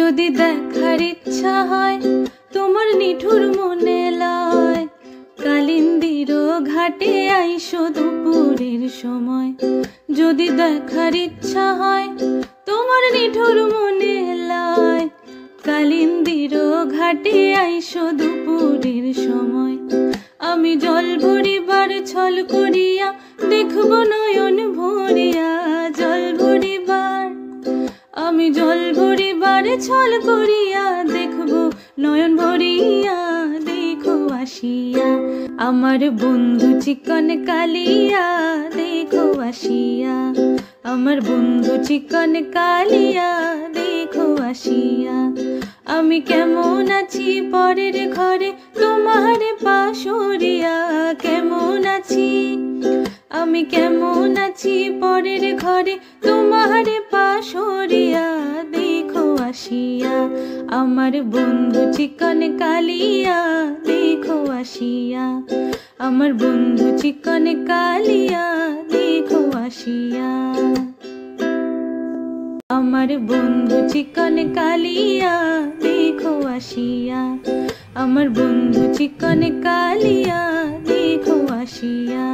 যদি দেখার ইচ্ছা হয় তোমার নিঠুর মনে লয়, কালিন্দির ঘাটে আইসো দুপুরের সময়। যদি দেখার ইচ্ছা হয় তোমার নিঠুর মনে লয়, কালিন্দির ঘাটে আইসো দুপুরের সময়। আমি জল ভরিবার ছল করিয়া দেখব নয়ন ভরিয়া, জল ভরিবার আমি জল ভরিবার ছল করিয়া দেখব নয়ন ভরিয়া। দেখো আসিয়া আমার বন্ধু চিকন কালিয়া, দেখো আসিয়া আমার বন্ধু চিকন কালিয়া, দেখো আসিয়া। আমি কেমন আছি পরের ঘরে তোমার পাশরিয়া, কেমন আছি আমি কেমন আছি পরের ঘরে তোমার পাশরিয়া। দেখো আসিয়া আমার বন্ধু চিকন কালিয়া, দেখো আসিয়া আমার বন্ধু চিকন কালিয়া, দেখো আসিয়া। আমার বন্ধু চিকন কালিয়া, দেখো আসিয়া আমার বন্ধু চিকন কালিয়া, দেখো আসিয়া।